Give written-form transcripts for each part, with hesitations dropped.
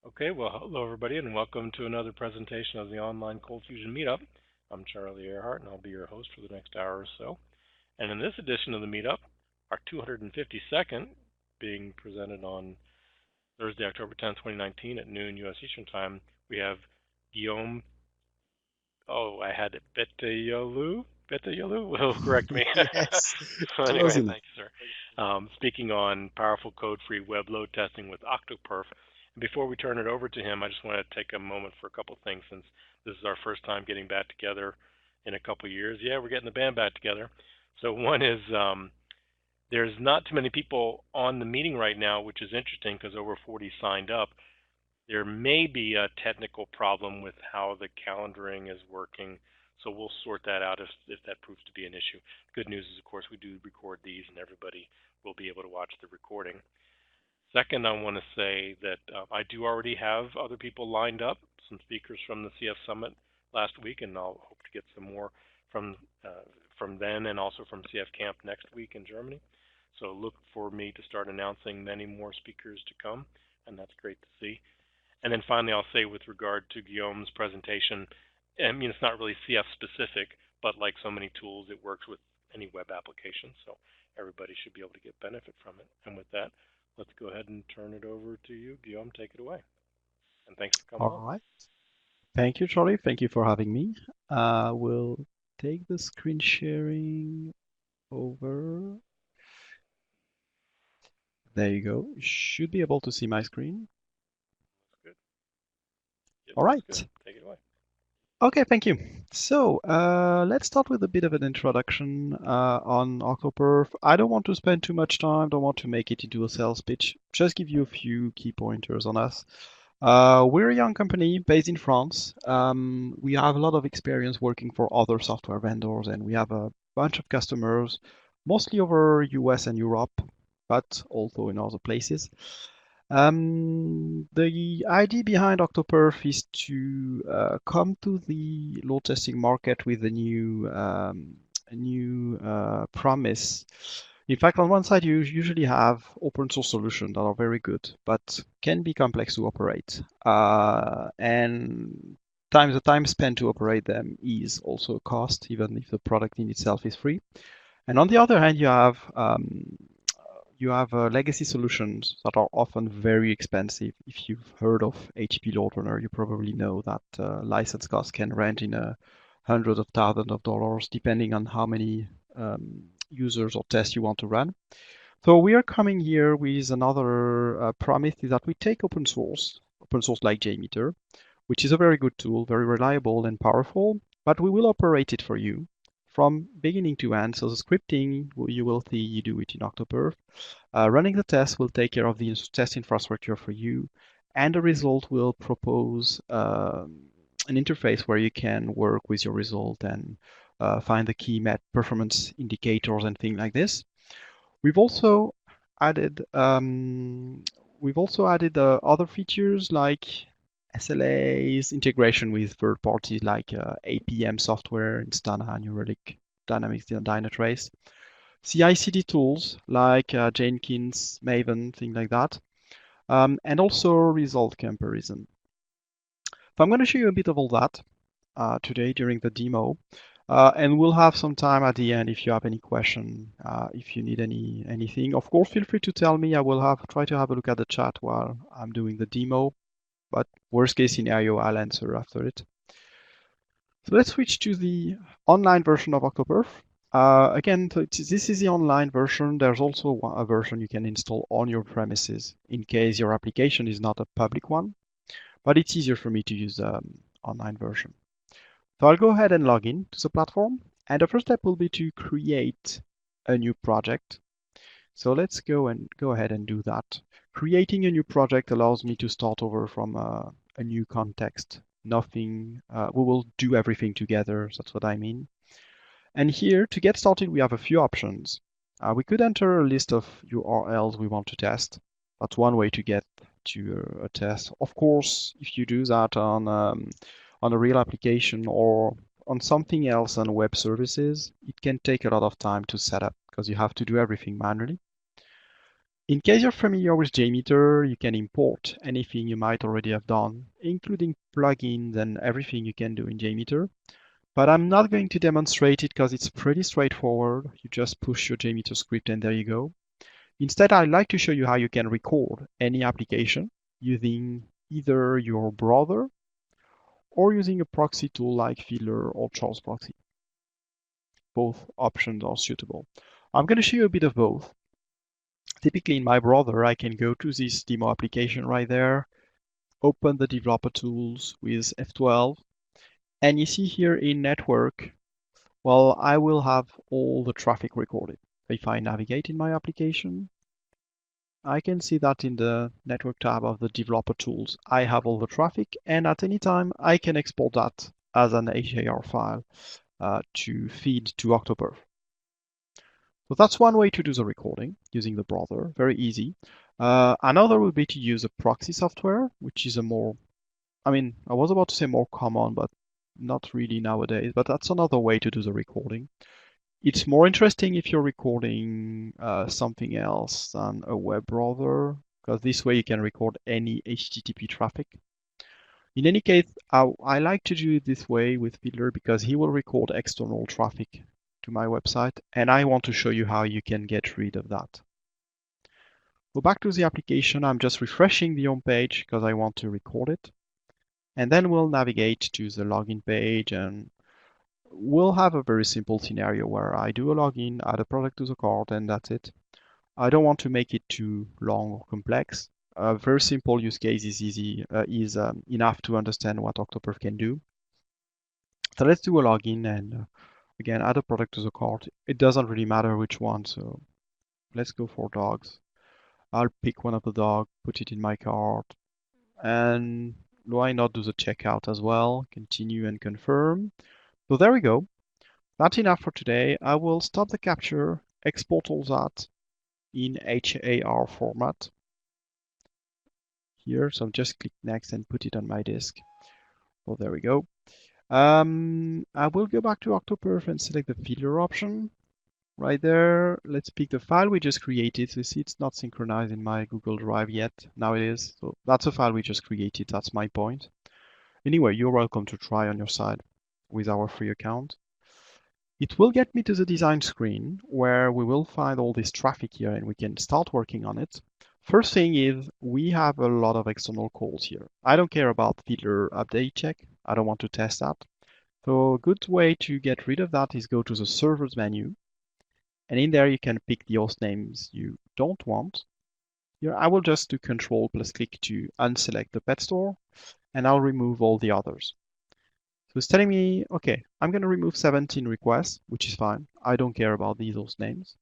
Okay, well, hello everybody, and welcome to another presentation of the online ColdFusion Meetup. I'm Charlie Earhart, and I'll be your host for the next hour or so. And in this edition of the meetup, our 252nd, being presented on Thursday, October 10th, 2019 at noon U.S. Eastern Time, we have Guillaume, I had it, Betaillouloux will correct me. Yes, So close anyway, enough. thank you, sir. Speaking on powerful code-free web load testing with OctoPerf. Before we turn it over to him, I just want to take a moment for a couple things since this is our first time getting back together in a couple years. Yeah, we're getting the band back together. So one is there's not too many people on the meeting right now, which is interesting because over 40 signed up. There may be a technical problem with how the calendaring is working, so we'll sort that out if that proves to be an issue. Good news is, of course, we do record these, and everybody will be able to watch the recording. Second, I want to say that I do already have other people lined up, some speakers from the CF Summit last week, and I'll hope to get some more from from then and also from CF Camp next week in Germany. So look for me to start announcing many more speakers to come, and that's great to see. And then finally, I'll say with regard to Guillaume's presentation, I mean, it's not really CF specific, but like so many tools, it works with any web application. So everybody should be able to get benefit from it. And with that, let's go ahead and turn it over to you, Guillaume. Take it away. And thanks for coming All on. right. Thank you, Charlie. Thank you for having me. We'll take the screen sharing over. There you go. You should be able to see my screen. Looks good. Yep, All looks good. right. Take it away. Okay, thank you. So let's start with a bit of an introduction on OctoPerf. I don't want to spend too much time, don't want to make it into a sales pitch. Just give you a few key pointers on us. We're a young company based in France. We have a lot of experience working for other software vendors, and we have a bunch of customers, mostly over US and Europe, but also in other places. The idea behind OctoPerf is to come to the load testing market with a new promise. In fact, on one side, you usually have open source solutions that are very good, but can be complex to operate. And the time spent to operate them is also a cost, even if the product in itself is free. And on the other hand, you have legacy solutions that are often very expensive. If you've heard of HP Load Runner, you probably know that license costs can range in hundreds of thousands of dollars, depending on how many users or tests you want to run. So we are coming here with another promise is that we take open source like JMeter, which is a very good tool, very reliable and powerful, but we will operate it for you from beginning to end. So the scripting, you will see you do it in OctoPerf. Running the test will take care of the test infrastructure for you, and the result will propose an interface where you can work with your result and find the key performance indicators and things like this. We've also added um, other features like SLAs, integration with third parties like APM software, Instana, New Relic, Dynamics Dynatrace, CI/CD tools like Jenkins, Maven, things like that, and also result comparison. So I'm going to show you a bit of all that today during the demo. And we'll have some time at the end if you have any question, if you need anything. Of course, feel free to tell me. I will try to have a look at the chat while I'm doing the demo, but worst case scenario, I'll answer after it. So let's switch to the online version of OctoPerf. Again, this is the online version. There's also a version you can install on your premises in case your application is not a public one, but it's easier for me to use the online version. So I'll go ahead and log in to the platform. And the first step will be to create a new project. So let's go ahead and do that. Creating a new project allows me to start over from a new context. Nothing, we will do everything together. That's what I mean. And here, to get started, we have a few options. We could enter a list of URLs we want to test. That's one way to get to a test. Of course, if you do that on a real application or on something else on web services, it can take a lot of time to set up because you have to do everything manually. In case you're familiar with JMeter, you can import anything you might already have done, including plugins and everything you can do in JMeter. But I'm not going to demonstrate it because it's pretty straightforward. You just push your JMeter script and there you go. Instead, I'd like to show you how you can record any application using either your browser or using a proxy tool like Fiddler or Charles Proxy. Both options are suitable. I'm going to show you a bit of both. Typically in my browser, I can go to this demo application right there, open the developer tools with F12, and you see here in network, well, I will have all the traffic recorded. If I navigate in my application, I can see that in the network tab of the developer tools, I have all the traffic, and at any time I can export that as an HAR file to feed to OctoPerf. So that's one way to do the recording using the browser, very easy. Another would be to use a proxy software, which is a more, I was about to say more common, but not really nowadays, but that's another way to do the recording. It's more interesting if you're recording something else than a web browser, because this way you can record any HTTP traffic. In any case, I like to do it this way with Fiddler because he will record external traffic to my website, and I want to show you how you can get rid of that. Go back to the application. I'm just refreshing the home page because I want to record it. And then we'll navigate to the login page, and we'll have a very simple scenario where I do a login, add a product to the cart, and that's it. I don't want to make it too long or complex. A very simple use case is enough to understand what OctoPerf can do. So let's do a login and again, add a product to the cart. It doesn't really matter which one, so let's go for dogs. I'll pick one of the dogs, put it in my cart, and why not do the checkout as well? Continue and confirm. So there we go. That's enough for today. I will stop the capture, export all that in HAR format here. So just click next and put it on my disk. So there we go. I will go back to OctoPerf and select the Fiddler option. Right there, let's pick the file we just created. So you see it's not synchronized in my Google Drive yet. Now it is. So that's a file we just created. That's my point. Anyway, you're welcome to try on your side with our free account. It will get me to the design screen where we will find all this traffic here and we can start working on it. First thing is we have a lot of external calls here. I don't care about Fiddler update check. I don't want to test that. So a good way to get rid of that is go to the servers menu. And in there, you can pick the host names you don't want. Here, I will just do Control plus click to unselect the pet store, and I'll remove all the others. So it's telling me, okay, I'm going to remove 17 requests, which is fine. I don't care about these host names.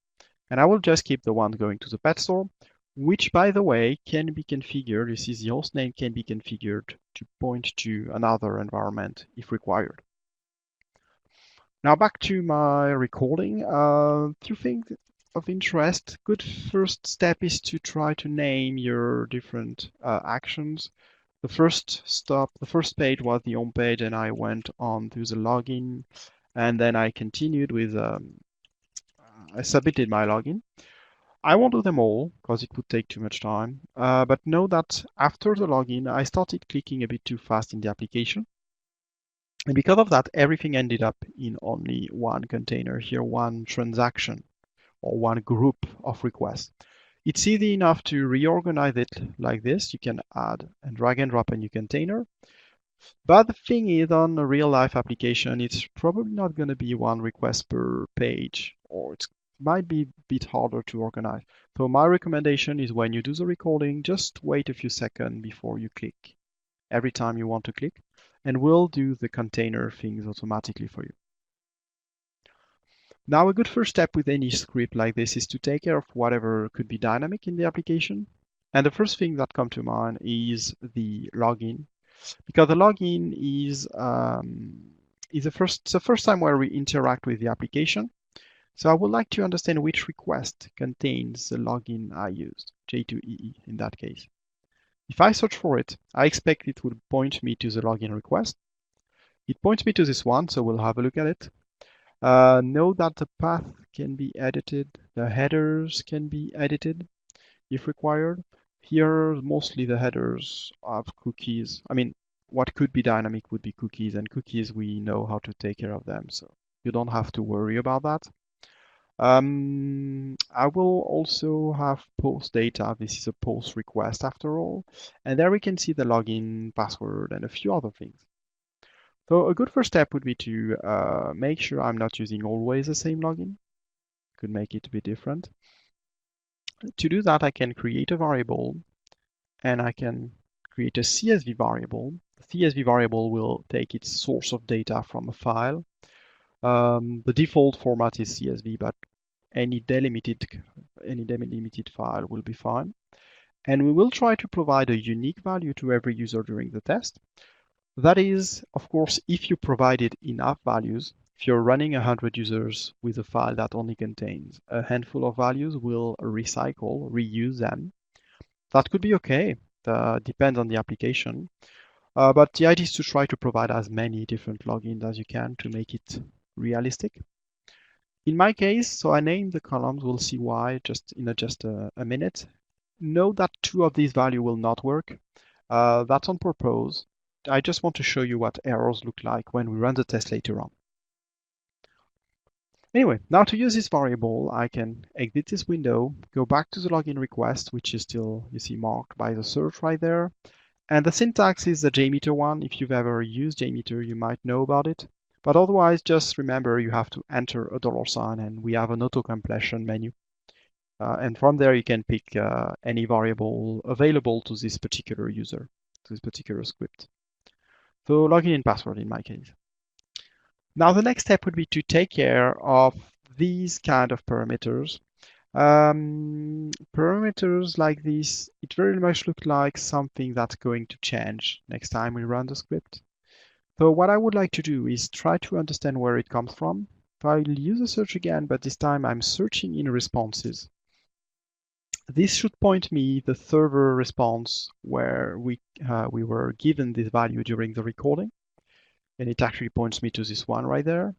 And I will just keep the ones going to the pet store, which, by the way, can be configured. You see, the host name can be configured to point to another environment if required. Now back to my recording. Few things of interest. Good first step is to try to name your different actions. The first page was the home page, and I went on to the login, and then I continued with I submitted my login. I won't do them all because it would take too much time. But know that after the login, I started clicking a bit too fast in the application. And because of that, everything ended up in only one container here, one transaction or one group of requests. It's easy enough to reorganize it like this. You can add and drag and drop a new container. But the thing is, on a real life application, it's probably not going to be one request per page, or it might be a bit harder to organize. So my recommendation is when you do the recording, just wait a few seconds before you click every time you want to click, and we'll do the container things automatically for you. Now, a good first step with any script like this is to take care of whatever could be dynamic in the application. And the first thing that comes to mind is the login, because the login is the first time where we interact with the application. So I would like to understand which request contains the login I used, J2EE in that case. If I search for it, I expect it will point me to the login request. It points me to this one, so we'll have a look at it. Know that the path can be edited, the headers can be edited. if required. Here, mostly the headers have cookies. I mean, what could be dynamic would be cookies, and cookies, we know how to take care of them, so you don't have to worry about that. I will also have post data. This is a post request after all. And there we can see the login, password, and a few other things. So a good first step would be to make sure I'm not using always the same login. Could make it a bit different. To do that, I can create a variable, and I can create a CSV variable. The CSV variable will take its source of data from a file. The default format is CSV, but any delimited file will be fine. And we will try to provide a unique value to every user during the test. That is, of course, if you provided enough values. If you're running 100 users with a file that only contains a handful of values, we'll reuse them. That could be okay. Depends on the application. But the idea is to try to provide as many different logins as you can to make it realistic. In my case, so I named the columns. We'll see why in just a minute. Note that 2 of these values will not work. That's on purpose. I just want to show you what errors look like when we run the test later on. Anyway, now to use this variable, I can exit this window, go back to the login request, which is still, you see, marked by the search right there. And the syntax is the JMeter one. If you've ever used JMeter, you might know about it. But otherwise, just remember you have to enter a $sign, and we have an auto-completion menu. And from there, you can pick any variable available to this particular user, to this particular script. So login and password in my case. Now, the next step would be to take care of these kind of parameters. Parameters like this, it very much looks like something that's going to change next time we run the script. So what I would like to do is try to understand where it comes from. So I'll use a search again, but this time I'm searching in responses. This should point me the server response where we were given this value during the recording. And it actually points me to this one right there.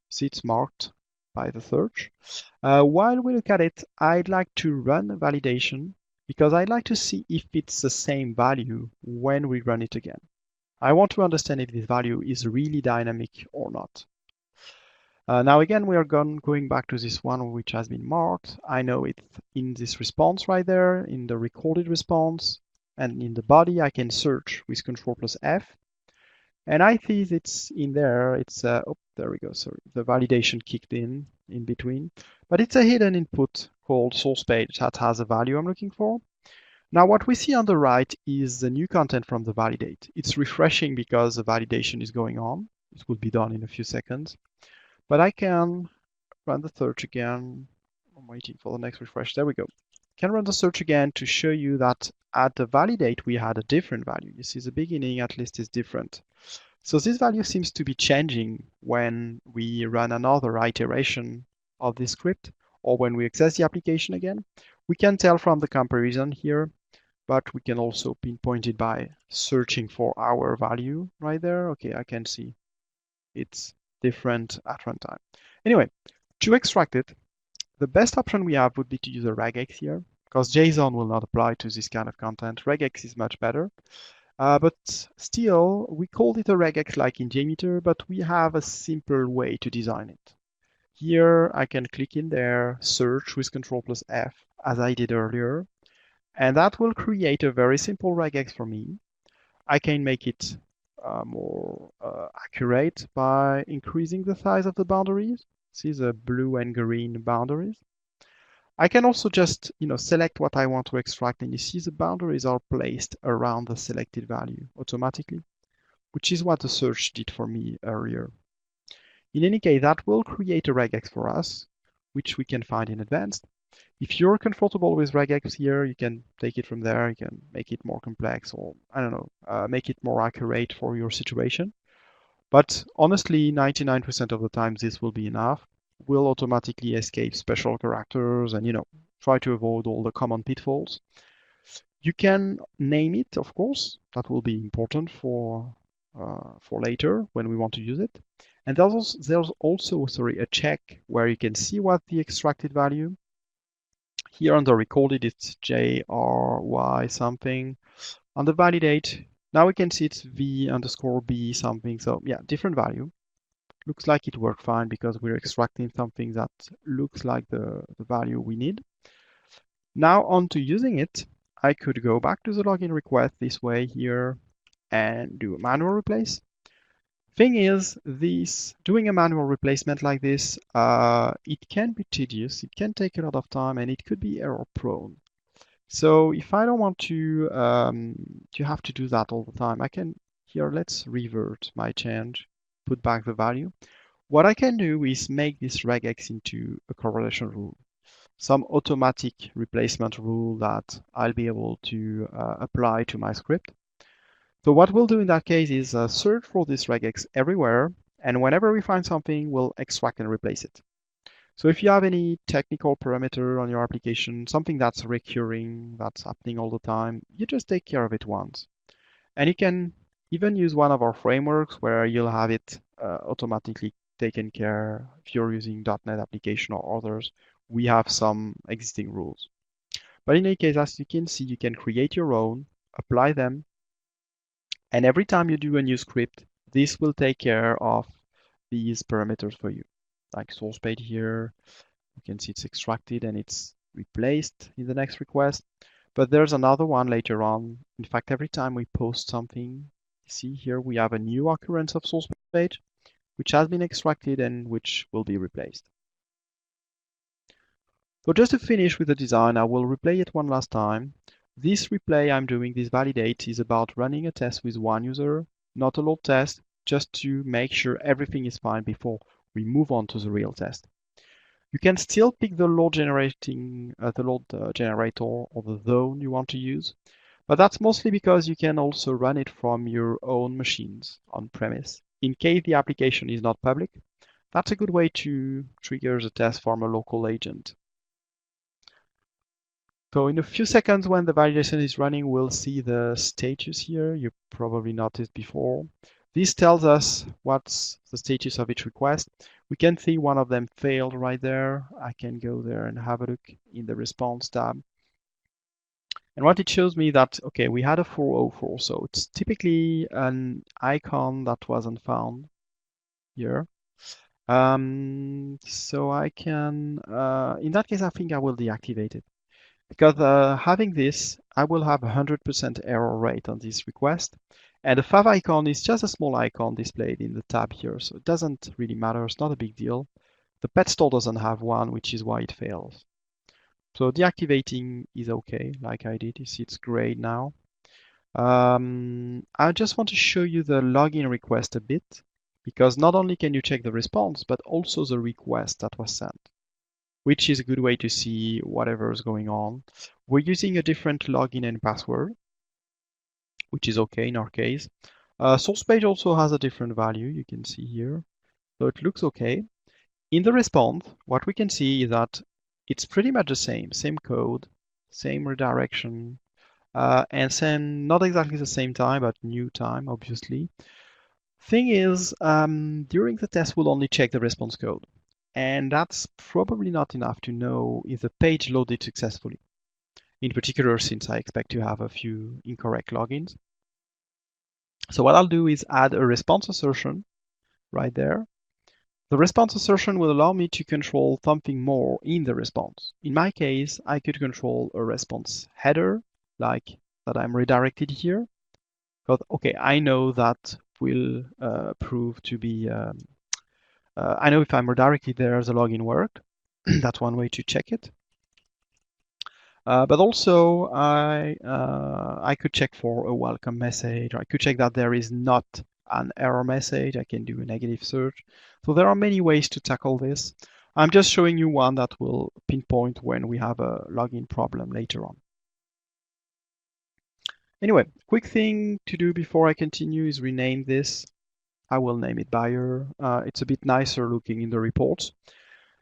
See, it's marked by the search. While we look at it, I'd like to run a validation because I'd like to see if it's the same value when we run it again. I want to understand if this value is really dynamic or not. Now again, we are going back to this one which has been marked. I know it's in this response right there, in the recorded response, and in the body I can search with Control+F. And I see it's in there. It's oh, there we go. Sorry, the validation kicked in between, but it's a hidden input called source page that has a value I'm looking for. Now, what we see on the right is the new content from the validate. It's refreshing because the validation is going on. It will be done in a few seconds, but I can run the search again. I'm waiting for the next refresh. There we go. Can run the search again to show you that at the validate we had a different value. You see the beginning at least is different. So this value seems to be changing when we run another iteration of this script or when we access the application again. We can tell from the comparison here, but we can also pinpoint it by searching for our value right there. Okay, I can see it's different at runtime. Anyway, to extract it, the best option we have would be to use a regex here, because JSON will not apply to this kind of content. Regex is much better. But still, we called it a regex like in JMeter, but we have a simple way to design it. Here, I can click in there, search with Control+F, as I did earlier, and that will create a very simple regex for me. I can make it more accurate by increasing the size of the boundaries. See the blue and green boundaries. I can also just select what I want to extract, and you see the boundaries are placed around the selected value automatically, which is what the search did for me earlier. In any case, that will create a regex for us, which we can find in advanced. If you're comfortable with regex here, you can take it from there. You can make it more complex, or I don't know, make it more accurate for your situation. But honestly, 99% of the time, this will be enough. We'll automatically escape special characters and, try to avoid all the common pitfalls. You can name it, of course. That will be important for later when we want to use it. And there's also a check where you can see what the extracted value. Here on the recorded, it's JRY something. On the validate, now we can see it's V_B something. So yeah, different value. Looks like it worked fine because we're extracting something that looks like the value we need. Now on to using it, I could go back to the login request this way here and do a manual replace. Thing is, doing a manual replacement like this, it can be tedious, it can take a lot of time, and it could be error prone. So if I don't want to have to do that all the time, I can here, let's revert my change, put back the value. What I can do is make this regex into a correlation rule, some automatic replacement rule that I'll be able to apply to my script. So what we'll do in that case is search for this regex everywhere, and whenever we find something, we'll extract and replace it. So if you have any technical parameter on your application, something that's recurring, that's happening all the time, you just take care of it once. And you can even use one of our frameworks where you'll have it automatically taken care. If you're using .NET application or others, we have some existing rules. But in any case, as you can see, you can create your own, apply them, and every time you do a new script, this will take care of these parameters for you. Like source page here, you can see it's extracted and it's replaced in the next request. But there's another one later on. In fact, every time we post something, you see here we have a new occurrence of source page, which has been extracted and which will be replaced. So just to finish with the design, I will replay it one last time. This replay I'm doing, this validate, is about running a test with one user, not a load test, just to make sure everything is fine before we move on to the real test. You can still pick the load generator or the zone you want to use, but that's mostly because you can also run it from your own machines on-premise. In case the application is not public, that's a good way to trigger the test from a local agent. So in a few seconds when the validation is running, we'll see the status here. You probably noticed before. This tells us what's the status of each request. We can see one of them failed right there. I can go there and have a look in the response tab. And what it shows me that, okay, we had a 404, so it's typically an icon that wasn't found here. So I can, in that case, I think I will deactivate it. Because having this, I will have 100% error rate on this request. And the fav icon is just a small icon displayed in the tab here, so it doesn't really matter. It's not a big deal. The pet store doesn't have one, which is why it fails. So deactivating is okay, like I did. You see it's gray now. I just want to show you the login request a bit, because not only can you check the response, but also the request that was sent, which is a good way to see whatever is going on. We're using a different login and password, which is okay in our case. Source page also has a different value, you can see here. So it looks okay. In the response, what we can see is that it's pretty much the same code, same redirection, and same, not exactly the same time, but new time, obviously. Thing is, during the test, we'll only check the response code. And that's probably not enough to know if the page loaded successfully. In particular, since I expect to have a few incorrect logins. So what I'll do is add a response assertion right there. The response assertion will allow me to control something more in the response. In my case, I could control a response header, like that I'm redirected here. But okay, I know that will prove to be I know if I'm redirected there, the login worked. That's one way to check it. But also, I could check for a welcome message. I could check that there is not an error message. I can do a negative search. So there are many ways to tackle this. I'm just showing you one that will pinpoint when we have a login problem later on. Anyway, quick thing to do before I continue is rename this. I will name it buyer. It's a bit nicer looking in the reports.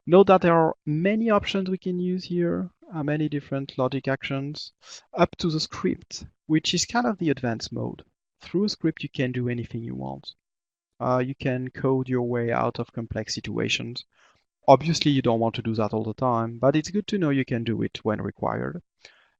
Note that there are many options we can use here, many different logic actions, up to the script, which is kind of the advanced mode. Through a script, you can do anything you want. You can code your way out of complex situations. Obviously, you don't want to do that all the time, but it's good to know you can do it when required.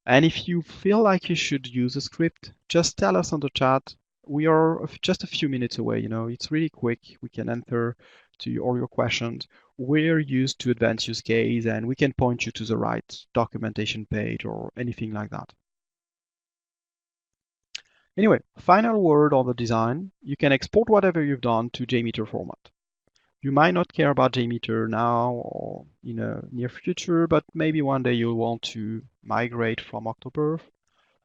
And if you feel like you should use a script, just tell us on the chat. We are just a few minutes away, it's really quick. We can answer to all your questions. We're used to advanced use case and we can point you to the right documentation page or anything like that. Anyway, final word on the design. You can export whatever you've done to JMeter format. You might not care about JMeter now or in a near future, but maybe one day you'll want to migrate from OctoPerf.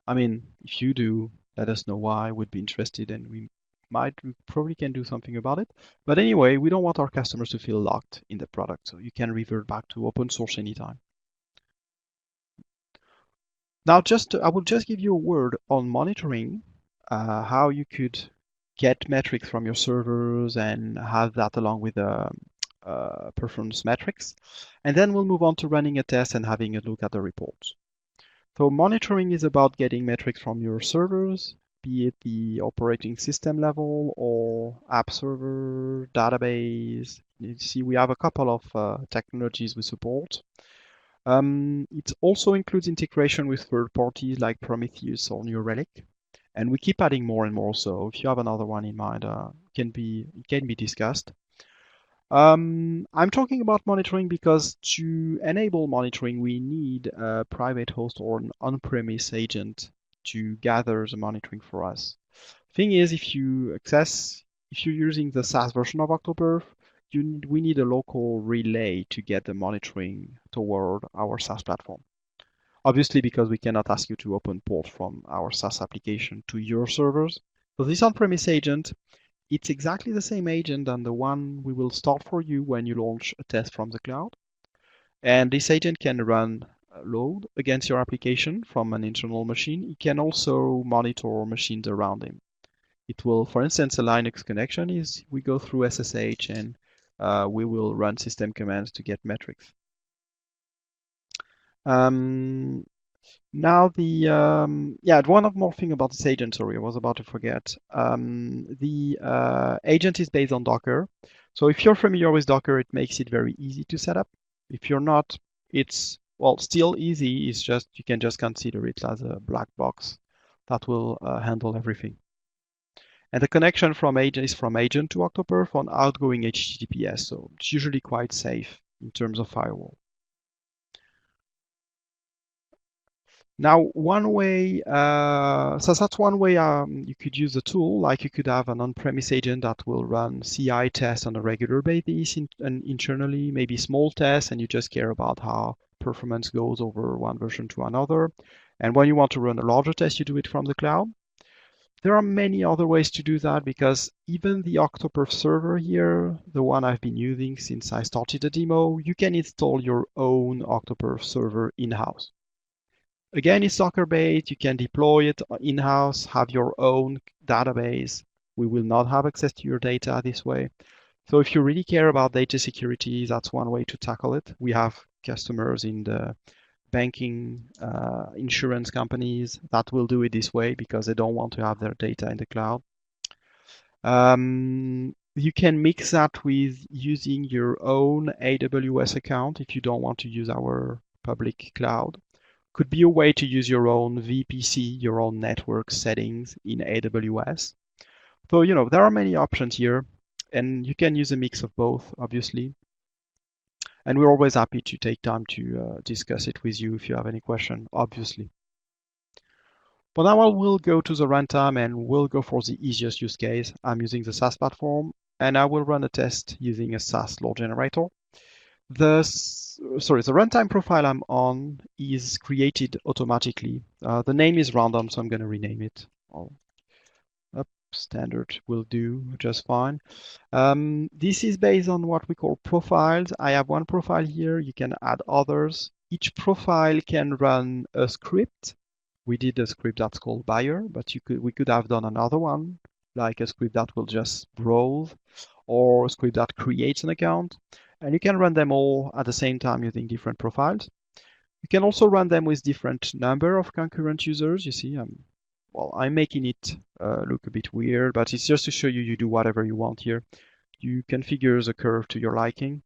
I mean, if you do, let us know why. We'd be interested and we probably can do something about it. But anyway, we don't want our customers to feel locked in the product, so you can revert back to open source anytime. Now, I will just give you a word on monitoring, how you could get metrics from your servers and have that along with performance metrics. And then we'll move on to running a test and having a look at the reports. So monitoring is about getting metrics from your servers, be it the operating system level or app server, database. You see, we have a couple of technologies we support. It also includes integration with third parties like Prometheus or New Relic. And we keep adding more and more. So if you have another one in mind, it can be discussed. I'm talking about monitoring because to enable monitoring, we need a private host or an on-premise agent to gather the monitoring for us. Thing is, if you're using the SaaS version of OctoPerf, we need a local relay to get the monitoring toward our SaaS platform. Obviously, because we cannot ask you to open port from our SaaS application to your servers. So this on-premise agent, it's exactly the same agent than the one we will start for you when you launch a test from the cloud. And this agent can run load against your application from an internal machine. It can also monitor machines around him. It will, for instance, a Linux connection is we go through SSH and we will run system commands to get metrics. Now one more thing about this agent, sorry, I was about to forget. The agent is based on Docker. So if you're familiar with Docker, it makes it very easy to set up. If you're not, it's, well, still easy. It's just, you can just consider it as a black box that will handle everything. And the connection is from agent to OctoPerf on outgoing HTTPS. So it's usually quite safe in terms of firewall. Now, one way, so that's one way you could use the tool, like you could have an on-premise agent that will run CI tests on a regular basis and internally, maybe small tests, and you just care about how performance goes over one version to another. And when you want to run a larger test, you do it from the cloud. There are many other ways to do that because even the OctoPerf server here, the one I've been using since I started the demo, you can install your own OctoPerf server in-house. Again, it's Docker-based. You can deploy it in-house, have your own database. We will not have access to your data this way. So if you really care about data security, that's one way to tackle it. We have customers in the banking, insurance companies that will do it this way because they don't want to have their data in the cloud. You can mix that with using your own AWS account if you don't want to use our public cloud. Could be a way to use your own VPC, your own network settings in AWS. So, there are many options here, and you can use a mix of both, obviously. And we're always happy to take time to discuss it with you if you have any question, obviously. But now I will go to the runtime and we'll go for the easiest use case. I'm using the SaaS platform, and I will run a test using a SaaS load generator. The runtime profile I'm on is created automatically. The name is random, so I'm going to rename it. Standard will do just fine. This is based on what we call profiles. I have one profile here. You can add others. Each profile can run a script. We did a script that's called buyer, but we could have done another one, like a script that will just browse, or a script that creates an account. And you can run them all at the same time using different profiles. You can also run them with different number of concurrent users. You see, I'm making it look a bit weird, but it's just to show you do whatever you want here. You configure the curve to your liking.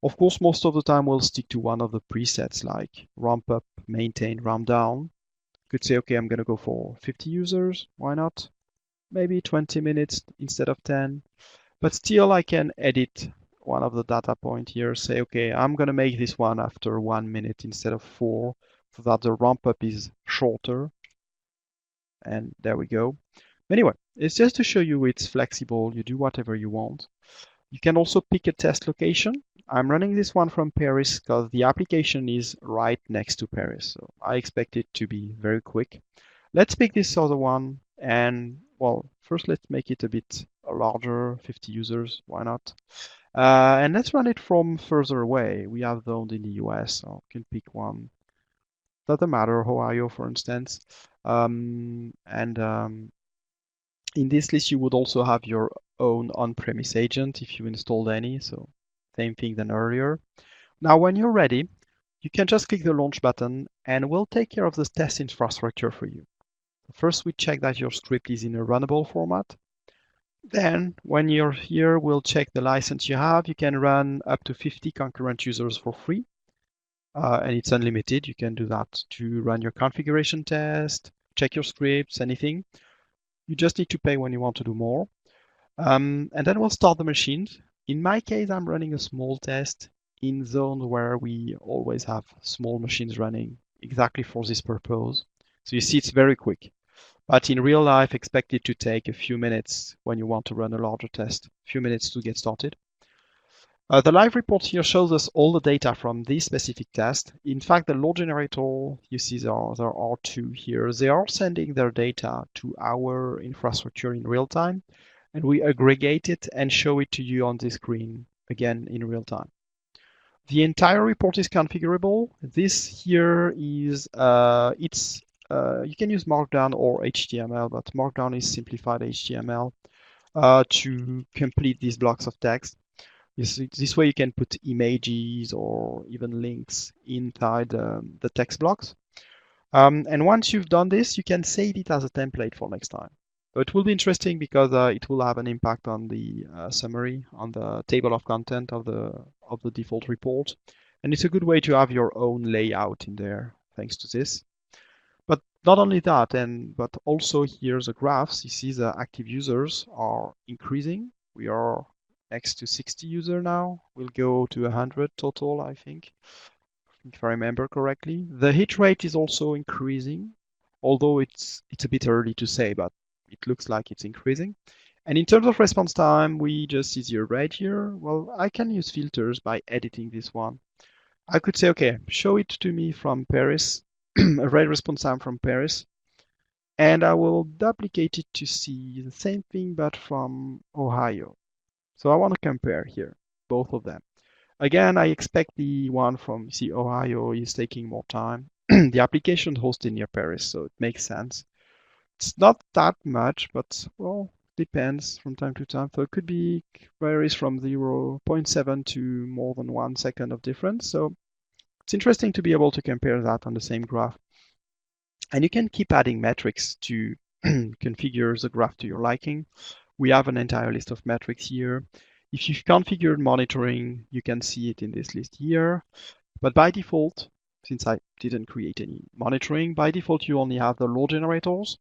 Of course, most of the time we'll stick to one of the presets like ramp up, maintain, ramp down. Could say, okay, I'm going to go for 50 users. Why not? Maybe 20 minutes instead of 10. But still, I can edit one of the data point here. Say, okay, I'm going to make this one after 1 minute instead of 4, so that the ramp up is shorter. And there we go. Anyway, it's just to show you it's flexible. You do whatever you want. You can also pick a test location. I'm running this one from Paris because the application is right next to Paris. So I expect it to be very quick. Let's pick this other one. And well, first let's make it a bit larger, 50 users. Why not? And let's run it from further away. We have those in the US. So I can pick one. Doesn't matter, Ohio, for instance. In this list, you would also have your own on-premise agent if you installed any. So same thing than earlier. Now, when you're ready, you can just click the launch button and we'll take care of the test infrastructure for you. First, we check that your script is in a runnable format. Then, when you're here, we'll check the license you have. You can run up to 50 concurrent users for free. And it's unlimited. You can do that to run your configuration test, check your scripts, anything. You just need to pay when you want to do more. And then we'll start the machines. In my case, I'm running a small test in zones where we always have small machines running exactly for this purpose. So you see it's very quick. But in real life, expect it to take a few minutes when you want to run a larger test, a few minutes to get started. The live report here shows us all the data from this specific test. In fact, the load generator, you see there are two here. They are sending their data to our infrastructure in real time, and we aggregate it and show it to you on the screen, again, in real time. The entire report is configurable. This here is, you can use Markdown or HTML, but Markdown is simplified HTML to complete these blocks of text. This way you can put images or even links inside the text blocks. And once you've done this, you can save it as a template for next time. So it will be interesting because it will have an impact on the summary, on the table of content of the default report. And it's a good way to have your own layout in there thanks to this. But not only that, but also here the graphs, you see the active users are increasing. We are next to 60 user now. We'll go to 100 total, I think, if I remember correctly. The hit rate is also increasing, although it's a bit early to say, but it looks like it's increasing. And in terms of response time, we just see the red here. Well, I can use filters by editing this one. I could say, okay, show it to me from Paris, a red response time from Paris. And I will duplicate it to see the same thing, but from Ohio. So I want to compare here, both of them. Again, I expect the one from, Ohio is taking more time. The application hosted near Paris, so it makes sense. It's not that much, but, well, depends from time to time. So it could be varies from 0.7 to more than 1 second of difference. So it's interesting to be able to compare that on the same graph. And you can keep adding metrics to configure the graph to your liking. We have an entire list of metrics here. If you've configured monitoring, you can see it in this list here. But by default, since I didn't create any monitoring, by default, you only have the load generators.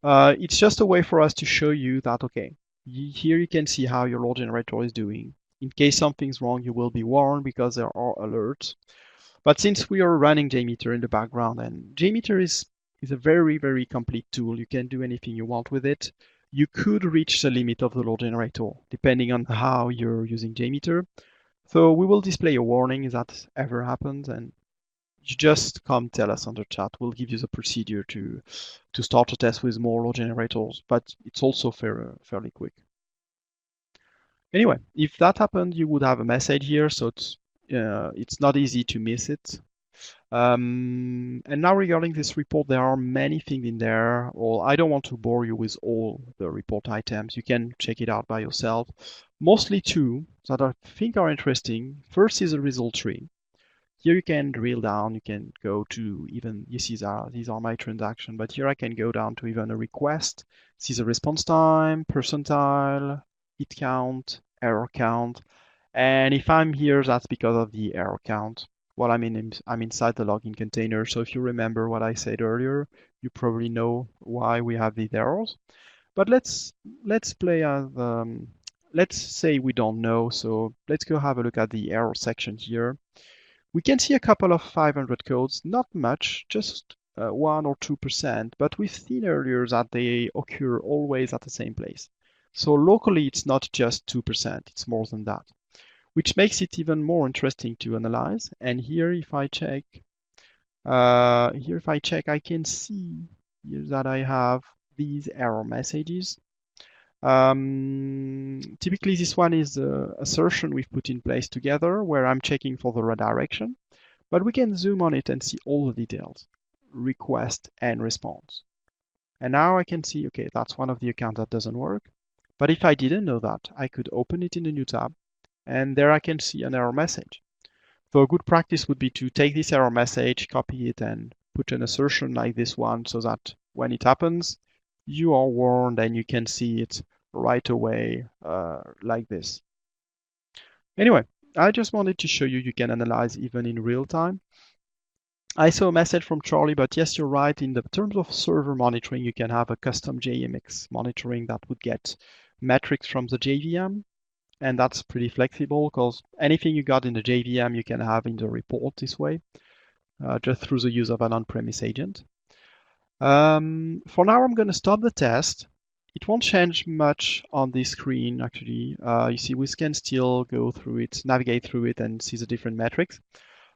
It's just a way for us to show you that, okay, here you can see how your load generator is doing. In case something's wrong, you will be warned because there are alerts. But since we are running JMeter in the background, and JMeter is a very, very complete tool, you can do anything you want with it. You could reach the limit of the load generator, depending on how you're using JMeter. So we will display a warning if that ever happens, and you just come tell us on the chat. We'll give you the procedure to start a test with more load generators, but it's also fairly quick. Anyway, if that happened, you would have a message here, so it's not easy to miss it. And now regarding this report, there are many things in there. Well, I don't want to bore you with all the report items. You can check it out by yourself. Mostly two that I think are interesting. First is a result tree. Here you can drill down. You can go to even, you see these are my transactions, but here I can go down to even a request. See the response time, percentile, hit count, error count. And if I'm here, that's because of the error count. Well, I'm inside the login container. So if you remember what I said earlier, you probably know why we have these errors. But let's play as let's say we don't know. So let's go have a look at the error section here. We can see a couple of 500 codes, not much, just 1 or 2%, but we've seen earlier that they occur always at the same place. So locally, it's not just 2%, it's more than that, which makes it even more interesting to analyze. And here, if I check, I can see here that I have these error messages. Typically, this one is the assertion we've put in place together, where I'm checking for the redirection. But we can zoom on it and see all the details, request and response. And now I can see, okay, that's one of the accounts that doesn't work. But if I didn't know that, I could open it in a new tab, and there I can see an error message. So a good practice would be to take this error message, copy it, and put an assertion like this one so that when it happens, you are warned and you can see it right away like this. Anyway, I just wanted to show you can analyze even in real time. I saw a message from Charlie, but yes, you're right. In the terms of server monitoring, you can have a custom JMX monitoring that would get metrics from the JVM. And that's pretty flexible because anything you got in the JVM, you can have in the report this way, just through the use of an on-premise agent. For now, I'm going to stop the test. It won't change much on this screen, actually. You see, we can still go through it, navigate through it, and see the different metrics.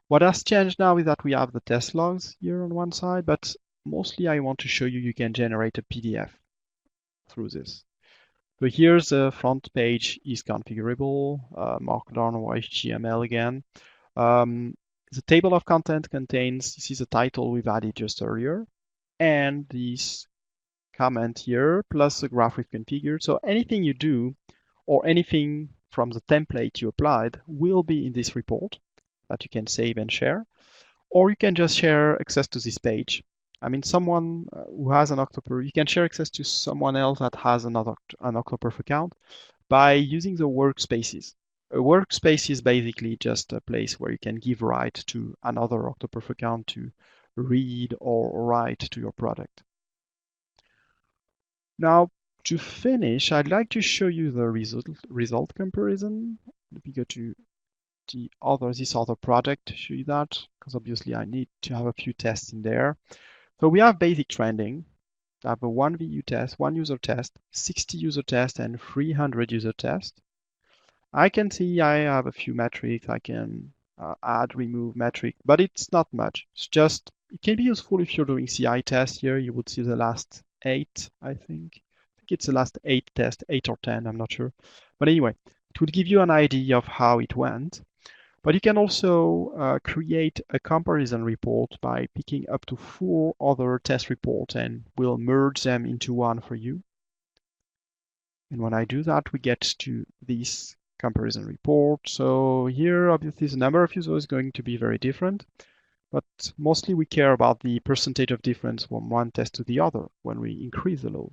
What has changed now is that we have the test logs here on one side, but mostly I want to show you can generate a PDF through this. So here's the front page is configurable, Markdown or HTML again. The table of content contains, this is a title we've added just earlier, and this comment here, plus the graph we've configured. So anything you do, or anything from the template you applied, will be in this report that you can save and share, or you can just share access to this page. I mean, someone who has an OctoPerf, you can share access to someone else that has an OctoPerf account by using the workspaces. A workspace is basically just a place where you can give right to another OctoPerf account to read or write to your product. Now, to finish, I'd like to show you the result comparison. Let me go to this other project to show you that, because obviously I need to have a few tests in there. So we have basic trending. I have a 1 VU test, 1 user test, 60 user test, and 300 user test. I can see I have a few metrics. I can add, remove metric, but it's not much. It's just, it can be useful if you're doing CI tests here. You would see the last 8, I think. I think it's the last 8 tests, 8 or 10, I'm not sure. But anyway, it would give you an idea of how it went. But you can also create a comparison report by picking up to 4 other test reports, and we'll merge them into one for you. And when I do that, we get to this comparison report. So here, obviously, the number of users is going to be very different, but mostly we care about the percentage of difference from one test to the other when we increase the load.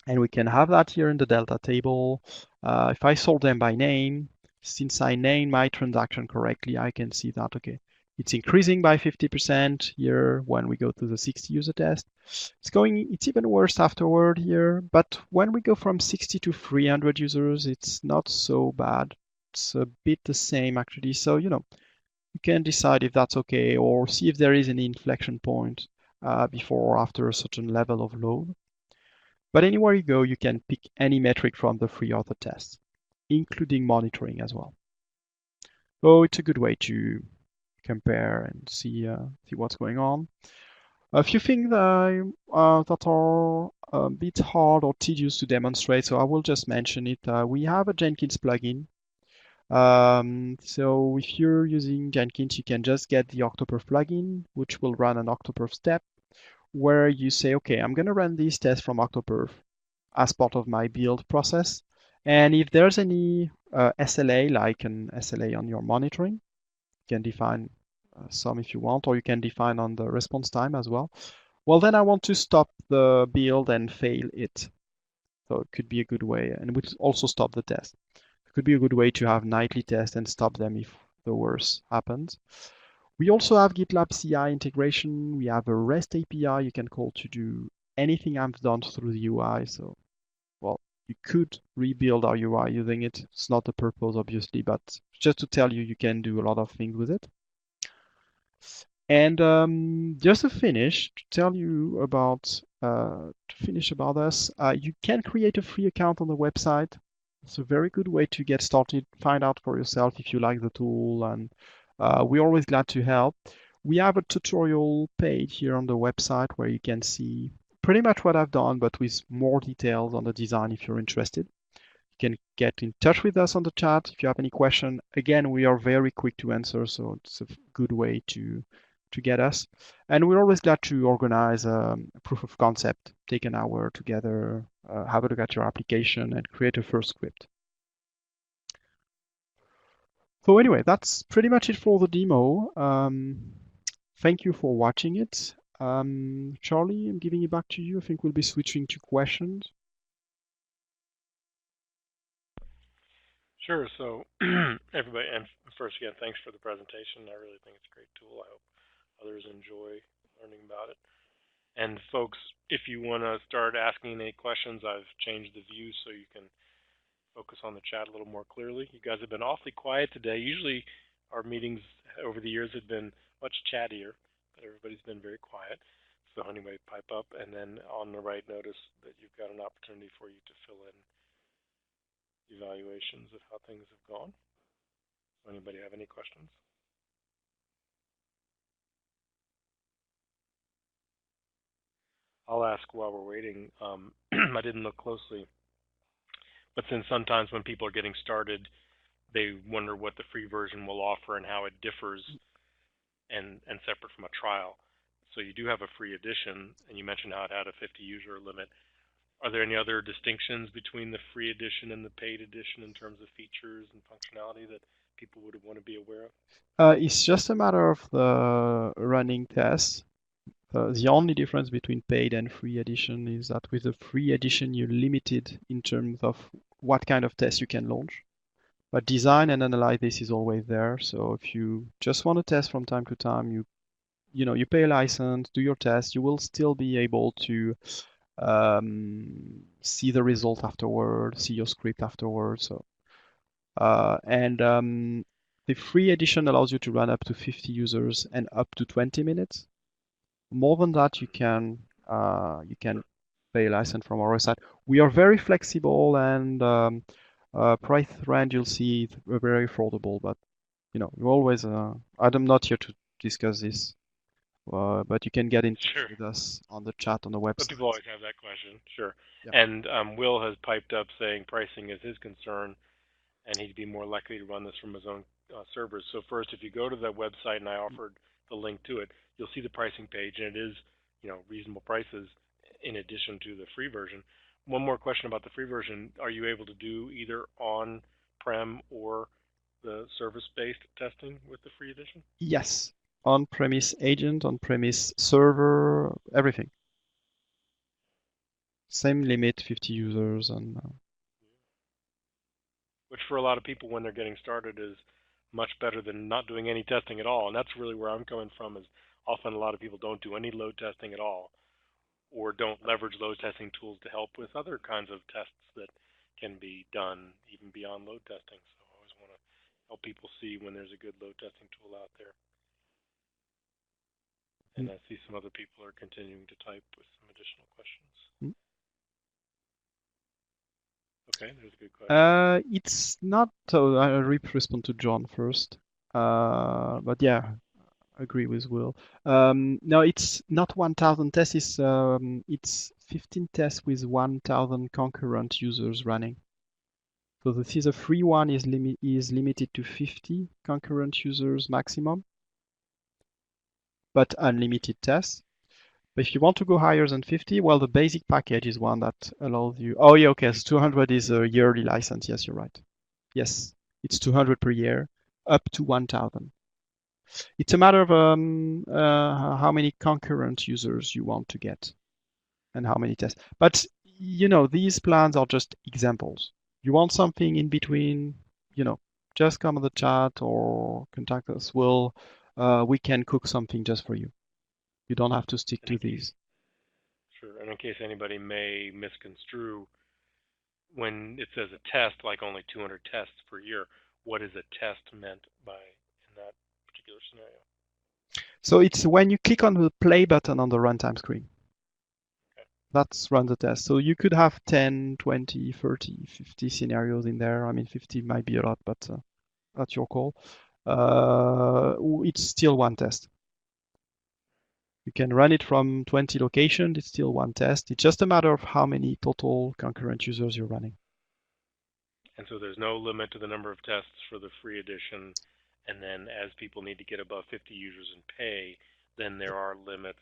And we can have that here in the delta table. If I sort them by name, since I named my transaction correctly, I can see that, okay, it's increasing by 50% here when we go to the 60 user test. It's even worse afterward here, but when we go from 60 to 300 users, it's not so bad. It's a bit the same actually. So, you can decide if that's okay or see if there is an inflection point before or after a certain level of load. But anywhere you go, you can pick any metric from the 3 other tests, including monitoring as well. So it's a good way to compare and see what's going on. A few things that are a bit hard or tedious to demonstrate, so I will just mention it. We have a Jenkins plugin. So if you're using Jenkins, you can just get the OctoPerf plugin, which will run an OctoPerf step, where you say, okay, I'm going to run this test from OctoPerf as part of my build process. And if there's any SLA, like an SLA on your monitoring, you can define some if you want, or you can define on the response time as well. Well, then I want to stop the build and fail it. So it could be a good way, and it would also stop the test. could be a good way to have nightly tests and stop them if the worst happens. We also have GitLab CI integration. We have a REST API you can call to do anything I've done through the UI. So, well, you could rebuild our UI using it. It's not the purpose, obviously, but just to tell you, you can do a lot of things with it. And just to finish, to tell you about us, you can create a free account on the website. It's a very good way to get started. Find out for yourself if you like the tool, and we're always glad to help. We have a tutorial page here on the website where you can see pretty much what I've done, but with more details on the design if you're interested. You can get in touch with us on the chat if you have any question. Again, we are very quick to answer, so it's a good way to get us. And we're always glad to organize a proof of concept, take an hour together, have a look at your application and create a first script. So anyway, that's pretty much it for the demo. Thank you for watching it. Charlie, I'm giving it back to you. I think we'll be switching to questions. Sure. So everybody, and first again, thanks for the presentation. I really think it's a great tool. I hope others enjoy learning about it. And folks, if you want to start asking any questions, I've changed the view so you can focus on the chat a little more clearly. You guys have been awfully quiet today. Usually our meetings over the years have been much chattier, but everybody's been very quiet. So anyway, pipe up, and then on the right, notice that you've got an opportunity for you to fill in evaluations of how things have gone. Anybody have any questions? I'll ask while we're waiting. I didn't look closely, but since sometimes when people are getting started, they wonder what the free version will offer and how it differs and separate from a trial. So you do have a free edition, and you mentioned how it had a 50 user limit. Are there any other distinctions between the free edition and the paid edition in terms of features and functionality that people would want to be aware of? It's just a matter of the running tests. The only difference between paid and free edition is that with the free edition, you're limited in terms of what kind of tests you can launch. But design and analysis is always there. So if you just want to test from time to time, you pay a license, do your test, you will still be able to see the result afterward, see your script afterwards. So, the free edition allows you to run up to 50 users and up to 20 minutes. More than that, you can pay a license from our website. We are very flexible, and price range you'll see very affordable. But you always I'm not here to discuss this. But you can get in touch with us on the chat on the website. But people always have that question, sure. Yep. And Will has piped up saying pricing is his concern, and he'd be more likely to run this from his own servers. So first, if you go to the website, and I offered the link to it, you'll see the pricing page, and it is reasonable prices in addition to the free version. One more question about the free version: are you able to do either on-prem or the service-based testing with the free edition? Yes. On-premise agent, on-premise server, everything. Same limit, 50 users, and which for a lot of people when they're getting started is much better than not doing any testing at all. And that's really where I'm coming from, is often a lot of people don't do any load testing at all, or don't leverage load testing tools to help with other kinds of tests that can be done even beyond load testing. So I always want to help people see when there's a good load testing tool out there. And I see some other people are continuing to type with some additional questions. Okay, there's a good question. It's not. So I'll respond to John first. But yeah, I agree with Will. No, it's not 1,000 tests. It's 15 tests with 1,000 concurrent users running. So this is a free one is limited to 50 concurrent users maximum, but unlimited tests. But if you want to go higher than 50, well, the basic package is one that allows you. Oh, yeah, okay. So 200 is a yearly license. Yes, you're right. Yes, it's 200 per year, up to 1,000. It's a matter of how many concurrent users you want to get and how many tests. But these plans are just examples. You want something in between, just come on the chat or contact us. We can cook something just for you. You don't have to stick to these. Sure. And in case anybody may misconstrue, when it says a test, like only 200 tests per year, what is a test meant by in that particular scenario? So it's when you click on the play button on the runtime screen. Okay. That's run the test. So you could have 10, 20, 30, 50 scenarios in there. I mean, 50 might be a lot, but that's your call. It's still one test. You can run it from 20 locations. It's still one test. It's just a matter of how many total concurrent users you're running. And so there's no limit to the number of tests for the free edition. And then as people need to get above 50 users and pay, then there are limits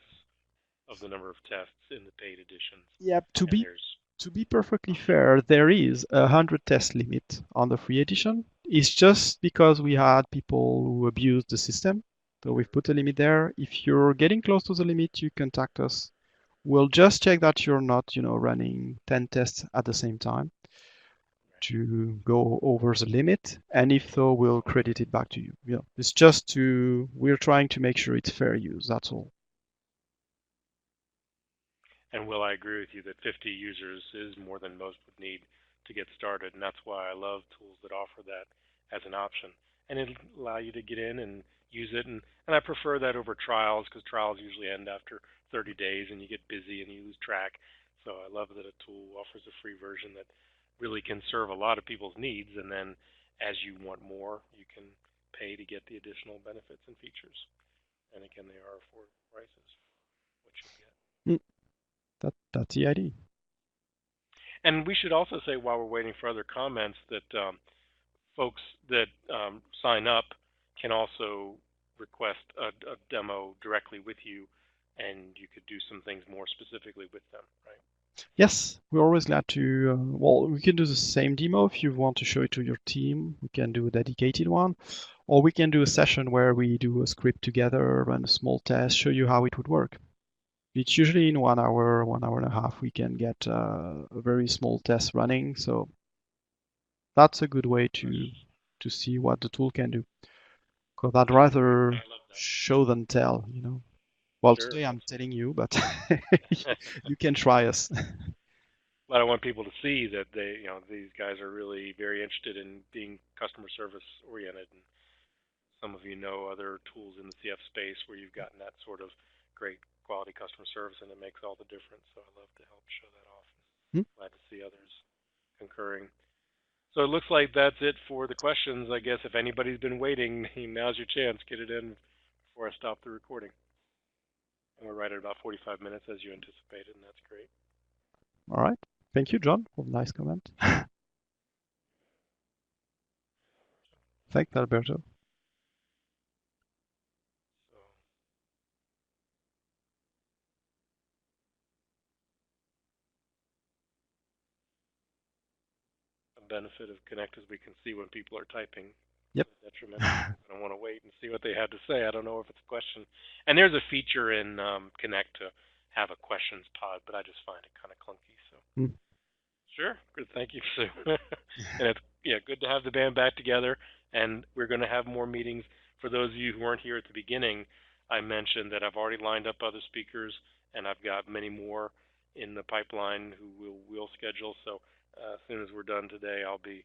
of the number of tests in the paid editions. Yeah, to be perfectly fair, there is a 100 test limit on the free edition. It's just because we had people who abused the system. So we've put a limit there. If you're getting close to the limit, you contact us. We'll just check that you're not, running 10 tests at the same time to go over the limit. And if so, we'll credit it back to you. Yeah, it's just we're trying to make sure it's fair use. That's all. And Will, I agree with you that 50 users is more than most would need to get started, and that's why I love tools that offer that as an option. And it'll allow you to get in and use it, and I prefer that over trials because trials usually end after 30 days and you get busy and you lose track. So I love that a tool offers a free version that really can serve a lot of people's needs, and then as you want more, you can pay to get the additional benefits and features. And again, they are affordable prices, what you get. That's the idea. And we should also say, while we're waiting for other comments, that folks that sign up can also request a demo directly with you, and you could do some things more specifically with them, right? Yes, we're always glad to. We can do the same demo if you want to show it to your team. We can do a dedicated one, or we can do a session where we do a script together, run a small test, show you how it would work. It's usually in 1 hour, 1 hour and a half, we can get a very small test running. So that's a good way to see what the tool can do. Because I'd rather show than tell, Well, Sure. today I'm telling you, but you can try us. But I want people to see that these guys are really very interested in being customer service oriented, and some of you know other tools in the CF space where you've gotten that sort of great quality customer service, and it makes all the difference. So I love to help show that off. Glad to see others concurring. So it looks like that's it for the questions. I guess if anybody's been waiting, now's your chance. Get it in before I stop the recording. And we're right at about 45 minutes as you anticipated, and that's great. All right. Thank you, John, for the nice comment. Thanks, Alberto. Benefit of Connect is we can see when people are typing. Yep. Detrimental. I don't want to wait and see what they have to say. I don't know if it's a question. And there's a feature in Connect to have a questions pod, but I just find it kind of clunky. So Sure. Good. Thank you, Sue. And it's good to have the band back together. And we're going to have more meetings. For those of you who weren't here at the beginning, I mentioned that I've already lined up other speakers, and I've got many more in the pipeline who we'll schedule. So as soon as we're done today, I'll be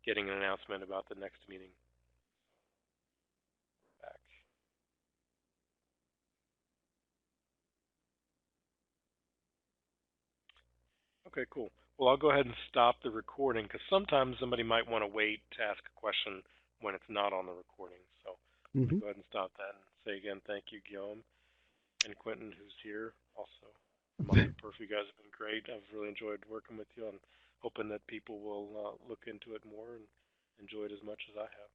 getting an announcement about the next meeting. Back. Okay, cool. Well, I'll go ahead and stop the recording because sometimes somebody might want to wait to ask a question when it's not on the recording. So I'll go ahead and stop that and say again, thank you, Guillaume, and Quentin, who's here also. OctoPerf, you guys have been great. I've really enjoyed working with you. I'm hoping that people will look into it more and enjoy it as much as I have.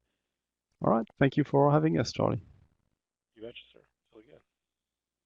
All right. Thank you for having us, Charlie. You betcha, sir. Till again.